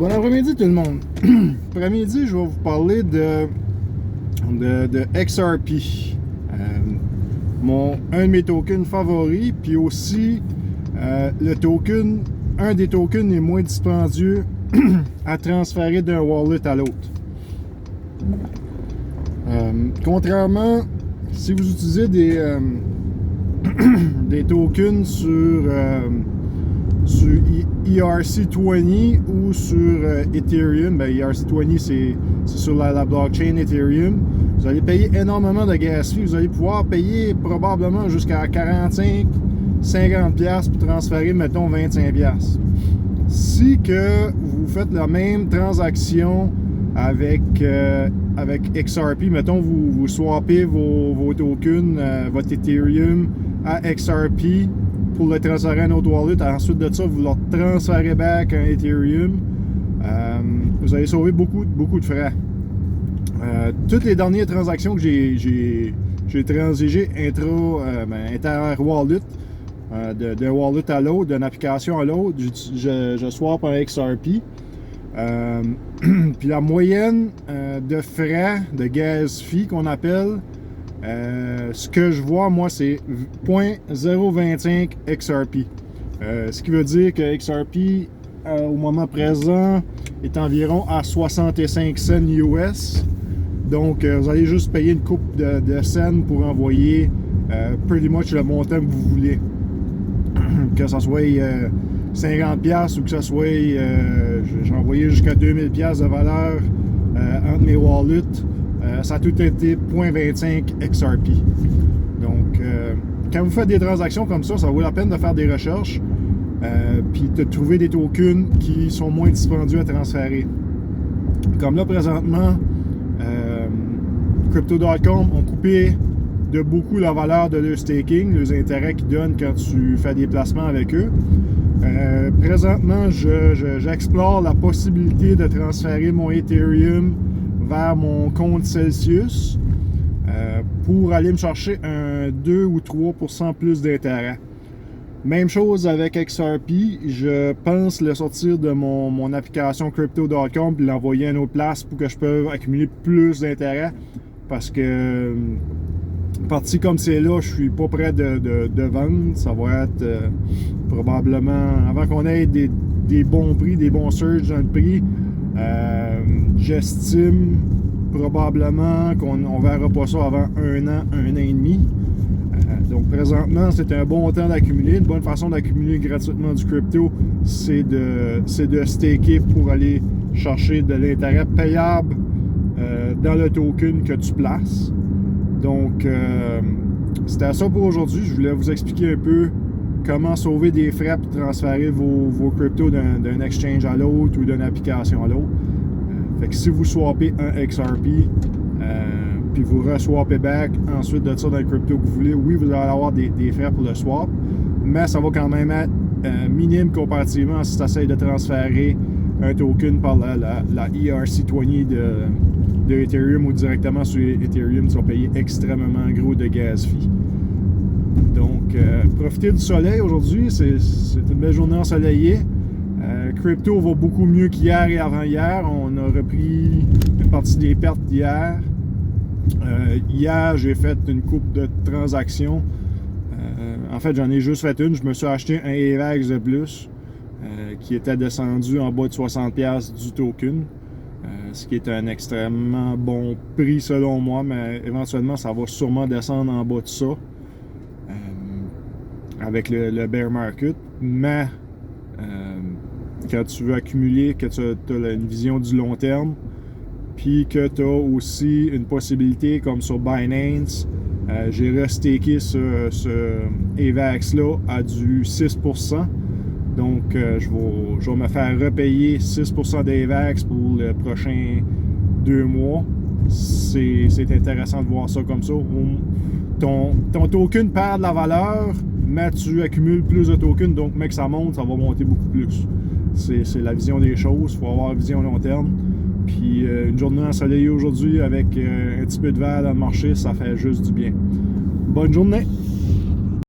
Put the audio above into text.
Bon après-midi tout le monde. Après-midi, je vais vous parler de XRP. Un de mes tokens favoris, puis aussi un des tokens les moins dispendieux à transférer d'un wallet à l'autre. Contrairement, si vous utilisez des tokens sur ERC20 ou sur Ethereum, ben ERC20 c'est sur la blockchain Ethereum, vous allez payer énormément de gas fee. Vous allez pouvoir payer probablement jusqu'à 45-50$ pour transférer, mettons, 25$. Si que vous faites la même transaction avec XRP, mettons, vous swappez vos tokens, votre Ethereum à XRP pour le transférer à un autre wallet, ensuite de ça, vous le transférez back à Ethereum, vous allez sauver beaucoup de frais. Toutes les dernières transactions que j'ai transigées inter-wallet, d'un wallet à l'autre, d'une application à l'autre, je swap un XRP. Puis la moyenne de frais de gas fee qu'on appelle, ce que je vois moi c'est 0.025 XRP. Ce qui veut dire que XRP au moment présent est environ à 65 cents US. Donc vous allez juste payer une coupe de cents pour envoyer pretty much le montant que vous voulez. Que ça soit 50$ ou que ça soit j'ai envoyé jusqu'à 2000$ de valeur entre mes wallets. Ça a tout été 0.25 XRP. Donc, quand vous faites des transactions comme ça vaut la peine de faire des recherches puis de trouver des tokens qui sont moins dispendieux à transférer. Comme là, présentement, Crypto.com ont coupé de beaucoup la valeur de leur staking, les intérêts qu'ils donnent quand tu fais des placements avec eux. Présentement, j'explore la possibilité de transférer mon Ethereum vers mon compte Celsius pour aller me chercher un 2 ou 3% plus d'intérêt. Même chose avec XRP, je pense le sortir de mon application Crypto.com et l'envoyer à une autre place pour que je puisse accumuler plus d'intérêt, parce que parti comme c'est là, je suis pas prêt de vendre. Ça va être probablement, avant qu'on ait des bons prix, des bons surges dans le prix, j'estime probablement qu'on ne verra pas ça avant un an et demi. Donc présentement, c'est un bon temps d'accumuler. Une bonne façon d'accumuler gratuitement du crypto, c'est de staker pour aller chercher de l'intérêt payable dans le token que tu places. Donc, c'était ça pour aujourd'hui. Je voulais vous expliquer un peu comment sauver des frais pour transférer vos cryptos d'un exchange à l'autre ou d'une application à l'autre. Fait que si vous swappez un XRP, puis vous re-swappez back ensuite de ça dans le crypto que vous voulez, oui, vous allez avoir des frais pour le swap, mais ça va quand même être minime comparativement si tu essaies de transférer un token par la ERC20 de Ethereum ou directement sur Ethereum. Tu vas payer extrêmement gros de gas fee. Donc, profitez du soleil aujourd'hui. C'est une belle journée ensoleillée. Crypto va beaucoup mieux qu'hier et avant-hier. On a repris une partie des pertes d'hier. Hier, j'ai fait une coupe de transactions. En fait, j'en ai juste fait une. Je me suis acheté un AVAX de plus qui était descendu en bas de 60$ du token. Ce qui est un extrêmement bon prix selon moi, mais éventuellement, ça va sûrement descendre en bas de ça avec le bear market. Mais quand tu veux accumuler, que tu as une vision du long terme, puis que tu as aussi une possibilité comme sur Binance, j'ai restaké ce AVAX-là à du 6%. Donc, je vais me faire repayer 6% d'AVAX pour le prochain 2 mois. C'est intéressant de voir ça comme ça. Ton token perd de la valeur, mais tu accumules plus de tokens. Donc, mec, ça monte, ça va monter beaucoup plus. C'est la vision des choses. Il faut avoir une vision long terme. Puis, une journée ensoleillée aujourd'hui avec un petit peu de verre dans le marché, ça fait juste du bien. Bonne journée!